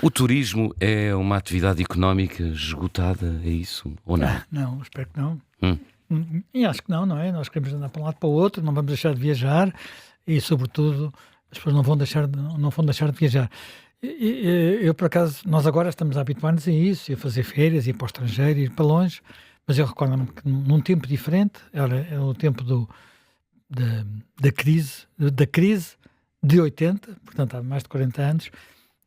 O turismo é uma atividade económica esgotada, é isso? Ou não? Não, espero que não. Hum. E acho que não é? Nós queremos andar para um lado para o outro, não vamos deixar de viajar e, sobretudo, as pessoas não vão deixar de viajar. Eu, por acaso, nós agora estamos a habituar-nos a isso, a fazer férias, ir para o estrangeiro, ir para longe, mas eu recordo-me que num tempo diferente, era o tempo da, da crise de 80, portanto há mais de 40 anos.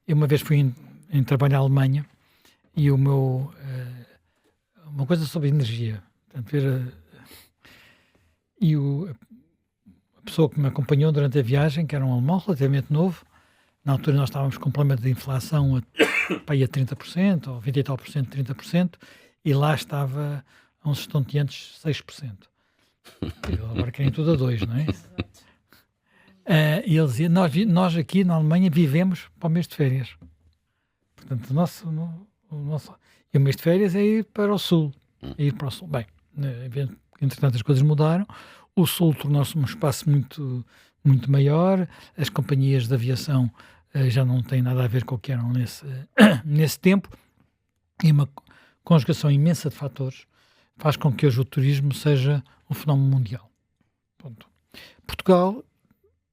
Eu uma vez fui em trabalho à Alemanha e uma coisa sobre energia. Portanto, a pessoa que me acompanhou durante a viagem, que era um alemão relativamente novo, na altura nós estávamos com um problema de inflação para aí a 30%, ou 20 e tal por cento, 30%, e lá estava a uns estonteantes 6%. Eu agora querem tudo a 2%, não é? E ele dizia, nós aqui na Alemanha vivemos para o mês de férias. Portanto, e o mês de férias é ir para o sul. Bem, entretanto as coisas mudaram, o sul tornou-se um espaço muito, muito maior, as companhias de aviação já não têm nada a ver com o que eram nesse tempo, e uma conjugação imensa de fatores faz com que hoje o turismo seja um fenómeno mundial. Ponto. Portugal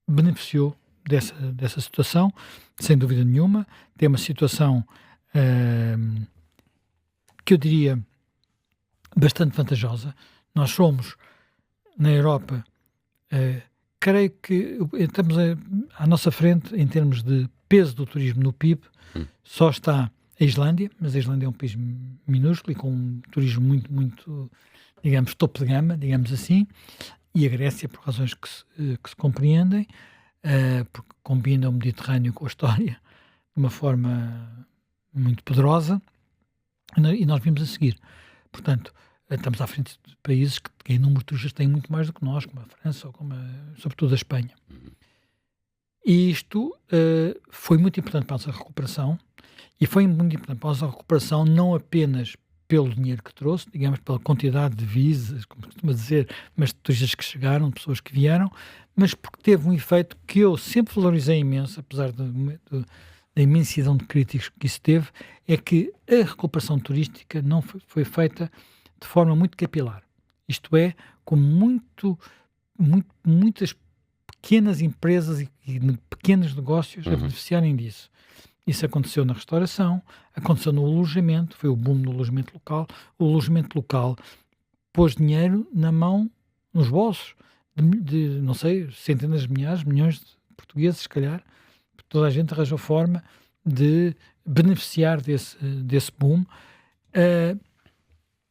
beneficiou dessa situação, sem dúvida nenhuma. Tem uma situação que eu diria bastante vantajosa. Nós somos, na Europa, creio que estamos à nossa frente, em termos de peso do turismo no PIB, só está a Islândia, mas a Islândia é um país minúsculo e com um turismo muito, muito, digamos, topo de gama, digamos assim, e a Grécia, por razões que se compreendem, porque combina o Mediterrâneo com a história de uma forma muito poderosa, e nós vimos a seguir. Portanto, estamos à frente de países que em número de turistas têm muito mais do que nós, como a França ou sobretudo a Espanha. E isto foi muito importante para a nossa recuperação, e foi muito importante para a nossa recuperação não apenas pelo dinheiro que trouxe, digamos, pela quantidade de visas, como costuma dizer, mas de turistas que chegaram, de pessoas que vieram, mas porque teve um efeito que eu sempre valorizei imenso, apesar da imensidão de críticos que isso teve, é que a recuperação turística não foi feita de forma muito capilar. Isto é, com muitas pequenas empresas e pequenos negócios a beneficiarem disso. Isso aconteceu na restauração, aconteceu no alojamento, foi o boom do alojamento local. O alojamento local pôs dinheiro na mão, nos bolsos, de não sei, centenas de milhares, milhões de portugueses, se calhar. Toda a gente arranjou forma de beneficiar desse boom.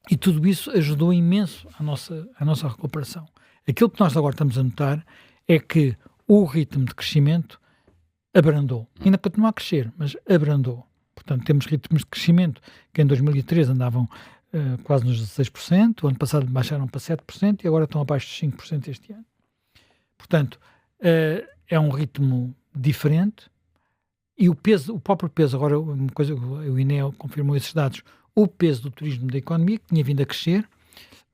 E tudo isso ajudou imenso a nossa recuperação. Aquilo que nós agora estamos a notar é que o ritmo de crescimento abrandou. Ainda continua a crescer, mas abrandou. Portanto, temos ritmos de crescimento que em 2003 andavam quase nos 16%, o ano passado baixaram para 7% e agora estão abaixo de 5% este ano. Portanto, é um ritmo diferente e o próprio peso, agora uma coisa, o INE confirmou esses dados, o peso do turismo da economia, que tinha vindo a crescer,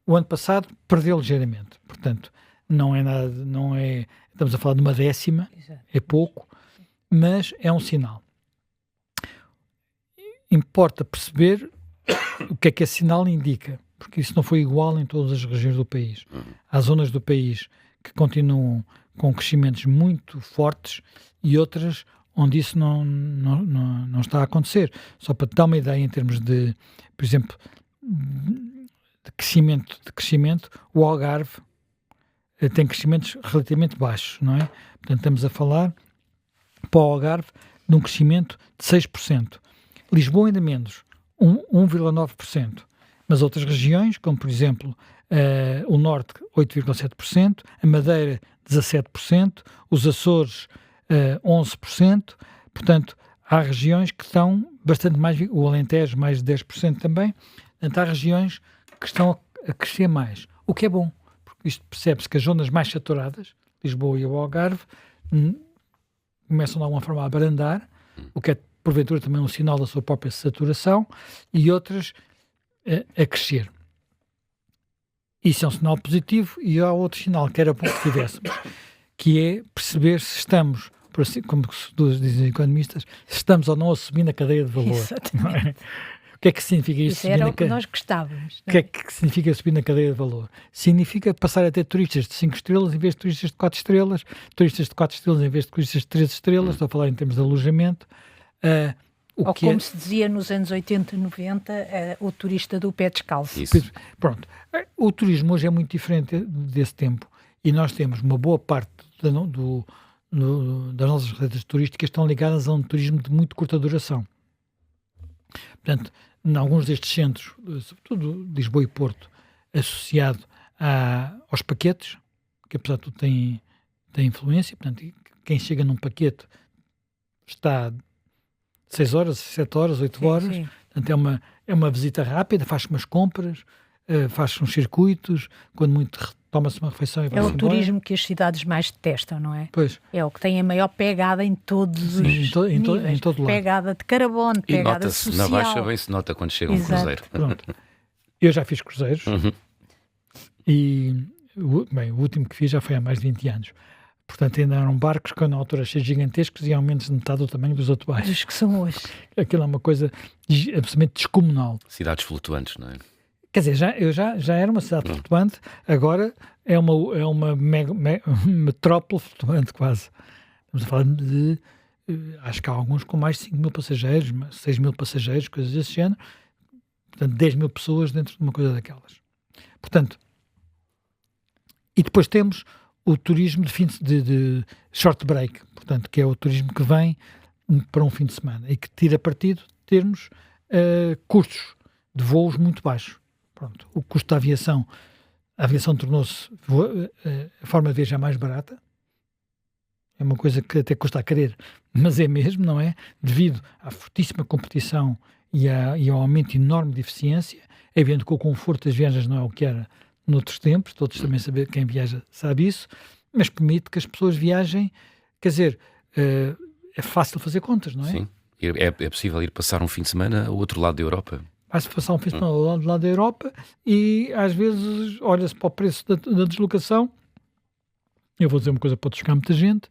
o ano passado perdeu ligeiramente. Portanto, estamos a falar de uma décima, é pouco, mas é um sinal. Importa perceber o que é que esse sinal indica, porque isso não foi igual em todas as regiões do país. Há zonas do país que continuam com crescimentos muito fortes e outras onde isso não está a acontecer. Só para te dar uma ideia em termos de, por exemplo, de crescimento, o Algarve tem crescimentos relativamente baixos, não é? Portanto, estamos a falar para o Algarve de um crescimento de 6%. Lisboa ainda menos, 1,9%. Mas outras regiões, como por exemplo o Norte, 8,7%, a Madeira, 17%, os Açores, 11%. Portanto, há regiões que estão bastante mais, o Alentejo mais de 10% também. Portanto, há regiões que estão a crescer mais, o que é bom, porque isto percebe-se que as zonas mais saturadas, Lisboa e o Algarve, começam de alguma forma a abrandar, o que é porventura também um sinal da sua própria saturação, e outras a crescer. Isso é um sinal positivo, e há outro sinal que era bom que tivéssemos, que é perceber se estamos, por assim, como dizem os economistas, se estamos ou não a subir na cadeia de valor. Exatamente. Não é? O que é que significa isso? Isso era o que nós gostávamos. O que é que significa subir na cadeia de valor? Significa passar a ter turistas de 5 estrelas em vez de turistas de 4 estrelas, turistas de 4 estrelas em vez de turistas de 3 estrelas, estou a falar em termos de alojamento. Ou como se dizia nos anos 80 e 90, o turista do pé descalço. Isso. Pronto. O turismo hoje é muito diferente desse tempo e nós temos uma boa parte das nossas receitas turísticas estão ligadas a um turismo de muito curta duração. Portanto, em alguns destes centros, sobretudo Lisboa e Porto, associado aos paquetes, que apesar de tudo tem influência, portanto, quem chega num paquete está 6 horas, 7 horas, 8 horas, Sim. portanto é uma visita rápida, faz-se umas compras, faz-se uns circuitos, quando muito toma-se uma refeição e É vai-se o embora. turismo que as cidades mais detestam, não é? Pois. É o que tem a maior pegada em todos os níveis. Em todo lado. Pegada de carbono, E pegada nota-se, social. na Baixa bem se nota quando chega um Exato. cruzeiro. Pronto. Eu já fiz cruzeiros e o último que fiz já foi há mais de 20 anos. Portanto, ainda eram barcos que na altura achei gigantescos e ao menos de metade do tamanho dos atuais. Dos que são hoje. Aquilo é uma coisa absolutamente descomunal. Cidades flutuantes, não é? Quer dizer, eu já era uma cidade flutuante, agora é uma metrópole flutuante quase. Estamos a falar de, acho que há alguns com mais de 5 mil passageiros, 6 mil passageiros, coisas desse género. Portanto, 10 mil pessoas dentro de uma coisa daquelas. Portanto, e depois temos o turismo de short break, portanto, que é o turismo que vem para um fim de semana e que tira partido de termos custos de voos muito baixos. Pronto, o custo da aviação, a aviação tornou-se a forma de viajar mais barata. É uma coisa que até custa a querer, mas é mesmo, não é? Devido à fortíssima competição e ao aumento enorme de eficiência. É evidente que o conforto das viagens não é o que era noutros tempos, todos também sabem, quem viaja sabe isso, mas permite que as pessoas viajem, quer dizer, é fácil fazer contas, não é? Sim. É possível ir passar um fim de semana ao outro lado da Europa. Vai-se passar um fim de semana ao lado da Europa e às vezes olha-se para o preço da deslocação. Eu vou dizer uma coisa, pode chegar muita gente,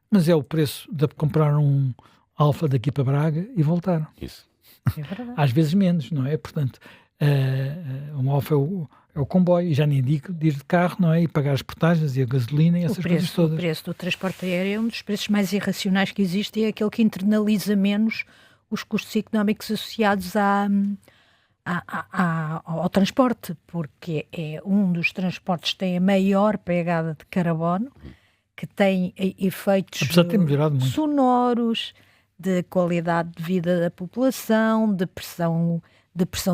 mas é o preço de comprar um Alfa daqui para Braga e voltar. Isso. É verdade. Às vezes menos, não é? Portanto, um Alfa é o comboio, e já nem digo de ir de carro, não é? E pagar as portagens e a gasolina e essas coisas O todas. preço do transporte aéreo é um dos preços mais irracionais que existe e é aquele que internaliza menos os custos económicos associados ao transporte, porque é um dos transportes que tem a maior pegada de carbono, que tem efeitos Apesar de ter melhorado muito. sonoros, de qualidade de vida da população, de pressão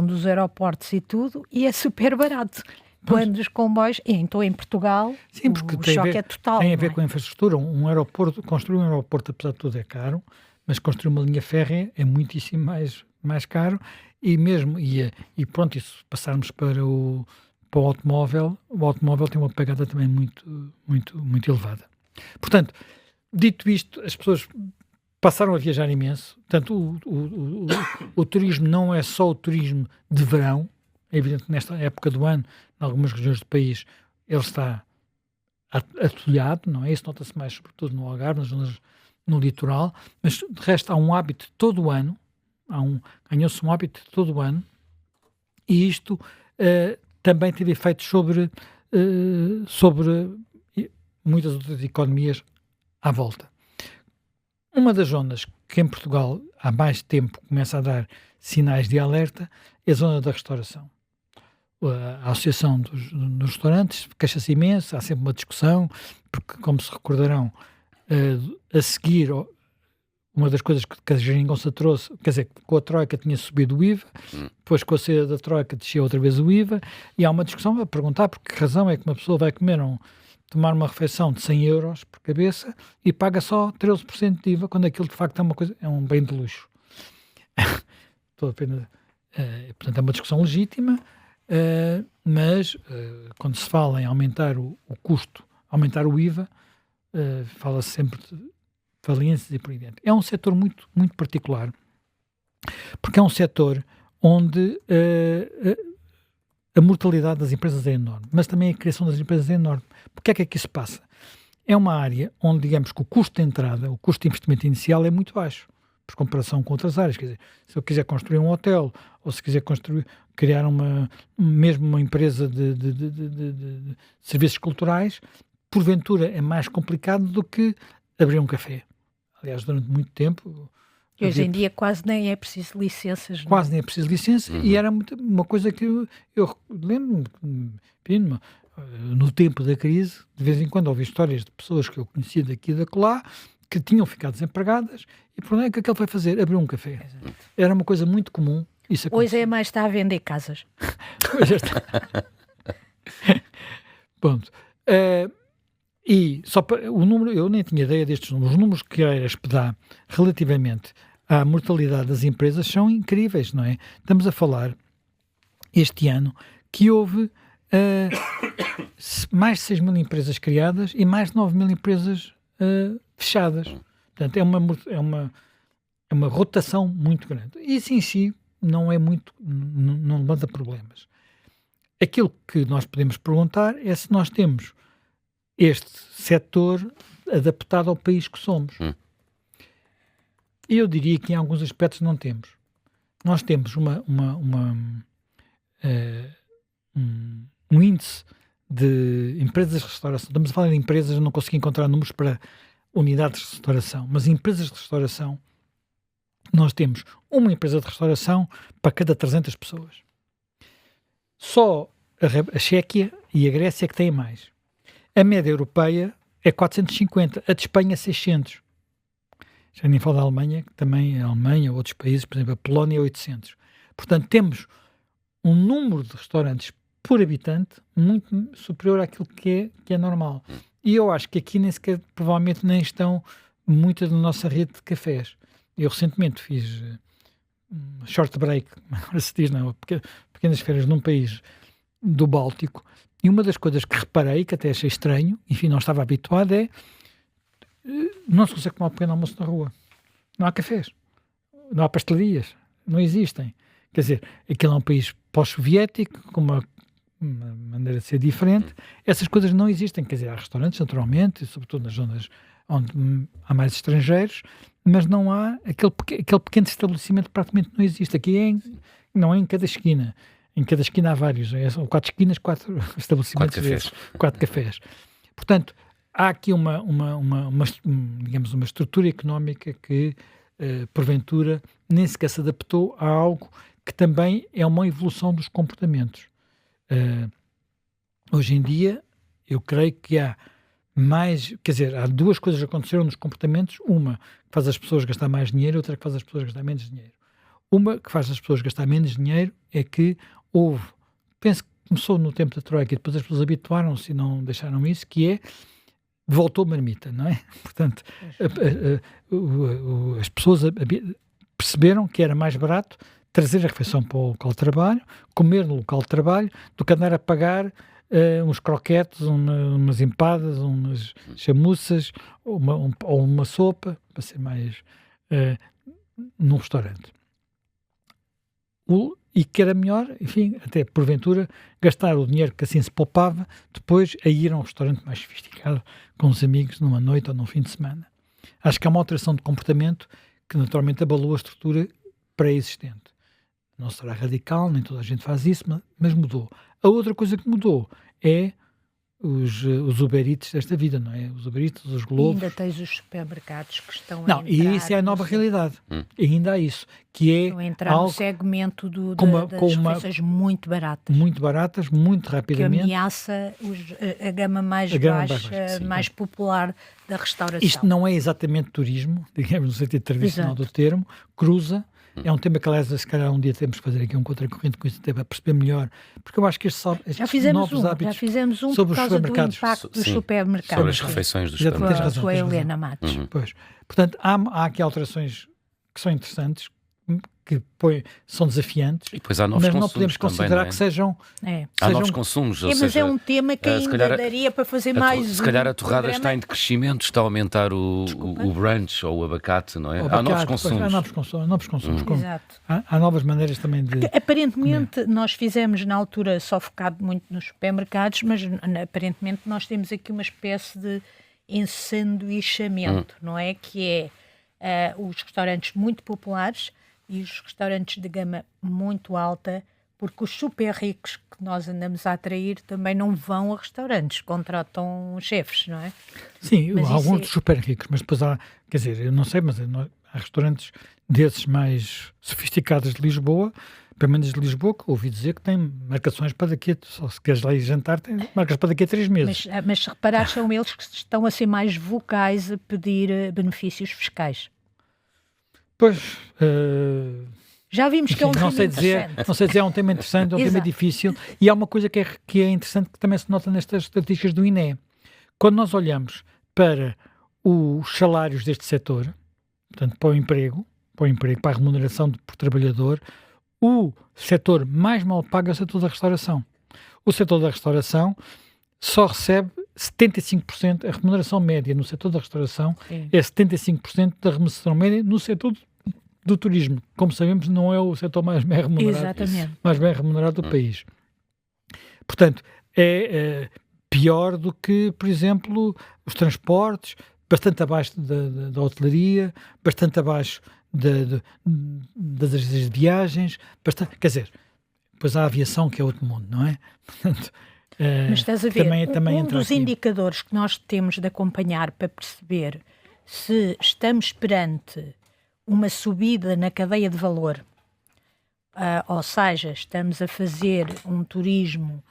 dos aeroportos e tudo, e é super barato. Quando os comboios, então em Portugal, Sim, porque o choque é total. tem a ver não é? com a infraestrutura. Um aeroporto, construir um aeroporto, apesar de tudo, é caro, mas construir uma linha férrea é muitíssimo mais caro. E mesmo, e pronto, e se passarmos para o automóvel, o automóvel tem uma pegada também muito, muito, muito elevada. Portanto, dito isto, as pessoas passaram a viajar imenso. Portanto, o turismo não é só o turismo de verão. É evidente que nesta época do ano, em algumas regiões do país, ele está atolhado, não é? Isso nota-se mais, sobretudo no Algarve, nas zonas no litoral, mas de resto há um hábito todo o ano, ganhou-se um hábito todo o ano, e isto também teve efeitos sobre muitas outras economias à volta. Uma das zonas que em Portugal há mais tempo começa a dar sinais de alerta é a zona da restauração. A Associação dos Restaurantes queixa-se imenso, há sempre uma discussão, porque, como se recordarão, a seguir, uma das coisas que a Geringonça trouxe, quer dizer, com a Troika tinha subido o IVA, depois com a saída da Troika desceu outra vez o IVA, e há uma discussão a perguntar por que razão é que uma pessoa vai tomar uma refeição de 100 euros por cabeça e paga só 13% de IVA, quando aquilo de facto é um bem de luxo. Portanto, é uma discussão legítima, mas quando se fala em aumentar o custo, aumentar o IVA, fala-se sempre de falências e por aí dentro. É um setor muito, muito particular, porque é um setor onde a mortalidade das empresas é enorme, mas também a criação das empresas é enorme. Porque é que isso passa? é uma área onde, digamos que o custo de entrada, o custo de investimento inicial é muito baixo, por comparação com outras áreas. Quer dizer, se eu quiser construir um hotel, ou se quiser criar mesmo uma empresa de serviços culturais, porventura é mais complicado do que abrir um café. Aliás, durante muito tempo... Hoje em dia quase nem é preciso licenças. Quase nem é preciso licença, e era uma coisa que eu lembro, enfim, no tempo da crise, de vez em quando ouvi histórias de pessoas que eu conhecia daqui e da acolá, que tinham ficado desempregadas, e por onde é que aquele foi fazer? Abriu um café. Exato. Era uma coisa muito comum. Isso hoje é mais está a vender casas. Hoje está. Pronto. E só para o número, eu nem tinha ideia destes números. Os números que a Aeresp dá relativamente à mortalidade das empresas são incríveis, não é? Estamos a falar, este ano, que houve mais de 6 mil empresas criadas e mais de 9 mil empresas fechadas. Portanto, é uma rotação muito grande. Isso em si não é muito, não levanta problemas. Aquilo que nós podemos perguntar é se nós temos este setor adaptado ao país que somos. Eu diria que em alguns aspectos não temos. Nós temos um índice de empresas de restauração. Estamos a falar de empresas, não consegui encontrar números para unidades de restauração, mas empresas de restauração, nós temos uma empresa de restauração para cada 300 pessoas. Só a Chequia e a Grécia é que têm mais. A média europeia é 450, a de Espanha 600. Já nem falo da Alemanha, que também a Alemanha, outros países, por exemplo, a Polónia é 800. Portanto, temos um número de restaurantes por habitante muito superior àquilo que é normal. E eu acho que aqui nem sequer, provavelmente, nem estão muitas da nossa rede de cafés. Eu recentemente fiz um short break, agora se diz, não, pequenas férias num país do Báltico, e uma das coisas que reparei, que até achei estranho, enfim, não estava habituado, é não se consegue tomar um pequeno almoço na rua. Não há cafés, não há pastelarias, não existem. Quer dizer, aquele é um país pós-soviético, com uma maneira de ser diferente. Essas coisas não existem. Quer dizer, há restaurantes, naturalmente, sobretudo nas zonas onde há mais estrangeiros, mas não há aquele pequeno estabelecimento, praticamente não existe. Aqui não é em cada esquina. Em cada esquina há vários. São 4 esquinas, 4 estabelecimentos. 4 cafés. Portanto, há aqui digamos, uma estrutura económica que, porventura, nem sequer se adaptou a algo que também é uma evolução dos comportamentos. Hoje em dia, eu creio que há mais, quer dizer, há duas coisas que aconteceram nos comportamentos. Uma que faz as pessoas gastar mais dinheiro, outra que faz as pessoas gastar menos dinheiro. Uma que faz as pessoas gastar menos dinheiro é que penso que começou no tempo da Troika e depois as pessoas habituaram-se e não deixaram isso, que é, voltou marmita, não é? Portanto, as pessoas perceberam que era mais barato trazer a refeição para o local de trabalho, comer no local de trabalho, do que andar a pagar uns croquetes, umas empadas, umas chamuças, ou uma sopa, para ser mais num restaurante. E que era melhor, enfim, até porventura, gastar o dinheiro que assim se poupava, depois a ir a um restaurante mais sofisticado, com os amigos, numa noite ou num fim de semana. Acho que há uma alteração de comportamento que naturalmente abalou a estrutura pré-existente. Não será radical, nem toda a gente faz isso, mas mudou. A outra coisa que mudou é os Uber Eats desta vida, não é? Os Uber Eats, os Globos. E ainda tens os supermercados que estão a entrar. Não, e isso é a nova realidade. E ainda há isso, que é estão a entrar no segmento das refeições muito baratas. Muito baratas, muito rapidamente. Que ameaça a gama mais baixa, mais popular da restauração. Isto não é exatamente turismo, digamos, no sentido tradicional do termo, cruza. É um tema que, aliás, se calhar um dia temos que fazer aqui um contracorrente com isso, até para perceber melhor, porque eu acho que estes novos hábitos já fizemos um sobre por causa do impacto dos supermercados. Sobre as refeições dos supermercados. Com a Helena Matos. Pois. Portanto, há aqui alterações que são interessantes, que são desafiantes, e depois há novos mas não podemos considerar também, não é? Que sejam... Há novos consumos. Mas seja, é um tema que ainda daria para fazer mais. Se calhar a torrada está em decrescimento, está a aumentar o brunch ou o abacate, não é? Há novos consumos. Há novos consumos. Exato. Há novas maneiras também de... Aparentemente, nós fizemos na altura só focado muito nos supermercados, mas aparentemente nós temos aqui uma espécie de ensanduichamento, não é? Que é os restaurantes muito populares e os restaurantes de gama muito alta, porque os super ricos que nós andamos a atrair também não vão a restaurantes, contratam chefes, não é? Sim, Mas há isso alguns super ricos, mas depois há, quer dizer, eu não sei, mas há restaurantes desses mais sofisticados de Lisboa, pelo menos de Lisboa, que ouvi dizer que têm marcações para daqui a, só se queres lá ir jantar, tem marcas para daqui a 3 meses. Mas se reparar, são eles que estão a ser mais vocais a pedir benefícios fiscais. Pois, Já vimos que é um enfim, tema não sei dizer, é um tema interessante, é um tema Exato. difícil, e há uma coisa que é interessante que também se nota nestas estatísticas do INE. Quando nós olhamos para os salários deste setor, portanto, para o emprego, para a remuneração por trabalhador, o setor mais mal pago é o setor da restauração. O setor da restauração só recebe 75%, a remuneração média no setor da restauração Sim. é 75% da remuneração média no setor do turismo. Como sabemos, não é o setor mais bem remunerado, Exatamente. do país. Portanto, é pior do que, por exemplo, os transportes, bastante abaixo da hotelaria, bastante abaixo das agências de viagens, quer dizer, depois há a aviação, que é outro mundo, não é? Portanto, Mas estás a ver, também um entra dos aqui. indicadores que nós temos de acompanhar para perceber se estamos perante uma subida na cadeia de valor, ou seja, estamos a fazer um turismo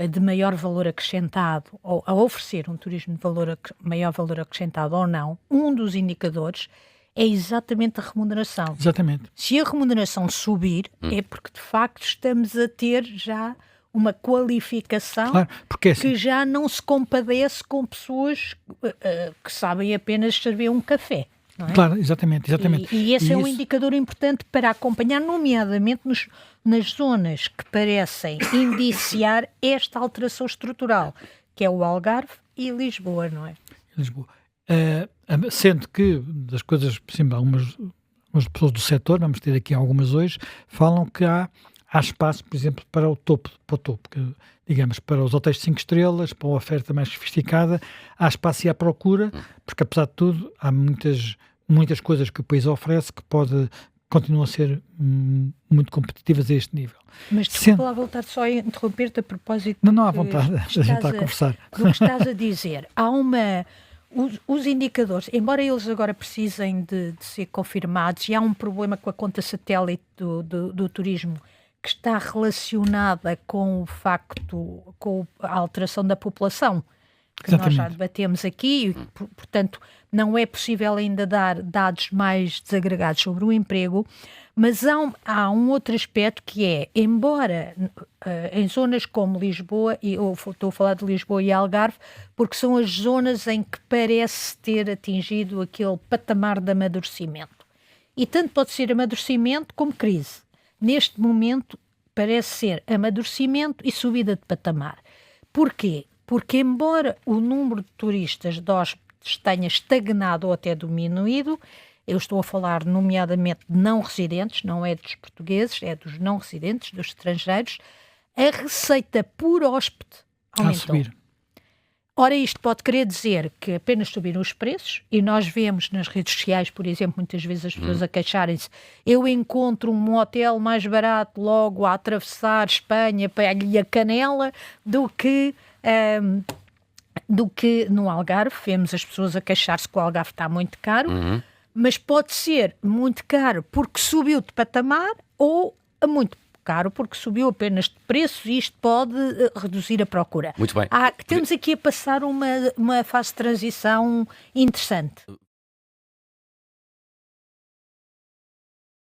de maior valor acrescentado, ou a oferecer um turismo de maior valor acrescentado ou não, um dos indicadores é exatamente a remuneração. Exatamente. Se a remuneração subir, é porque de facto estamos a ter já uma qualificação Claro, porque é assim, que já não se compadece com pessoas que sabem apenas servir um café. Não é? claro, exatamente. E esse é um isso- indicador importante para acompanhar, nomeadamente nas zonas que parecem indiciar esta alteração estrutural, que é o Algarve e Lisboa, não é? Lisboa. Sendo que das coisas, por exemplo, algumas pessoas do setor, vamos ter aqui algumas hoje, falam que há espaço, por exemplo, para o topo, que, digamos, para os hotéis de 5 estrelas, para uma oferta mais sofisticada, há espaço e há procura, porque apesar de tudo, há muitas coisas que o país oferece que continuam a ser muito competitivas a este nível. Mas desculpa lá voltar só a interromper-te a propósito Não há do que vontade, a gente está a conversar. do que estás a dizer. Há os indicadores, embora eles agora precisem de ser confirmados, e há um problema com a conta satélite do turismo que está relacionada com o facto, com a alteração da população, que nós já Exatamente. debatemos aqui, e, portanto, não é possível ainda dar dados mais desagregados sobre o emprego, mas há um outro aspecto que é, embora em zonas como Lisboa, e eu estou a falar de Lisboa e Algarve, porque são as zonas em que parece ter atingido aquele patamar de amadurecimento. E tanto pode ser amadurecimento como crise. Neste momento parece ser amadurecimento e subida de patamar. Porquê? Porque embora o número de turistas, de hóspedes, tenha estagnado ou até diminuído, eu estou a falar nomeadamente de não residentes, não é dos portugueses, é dos não residentes, dos estrangeiros, a receita por hóspede A aumentou. subir. Ora, isto pode querer dizer que apenas subiram os preços, e nós vemos nas redes sociais, por exemplo, muitas vezes as pessoas a queixarem-se, eu encontro um hotel mais barato logo a atravessar Espanha, pego-lhe a canela, do que no Algarve. Vemos as pessoas a queixar-se que o Algarve está muito caro, mas pode ser muito caro porque subiu de patamar ou muito caro porque subiu apenas de preço, e isto pode reduzir a procura. Muito bem. Temos aqui a passar uma fase de transição interessante.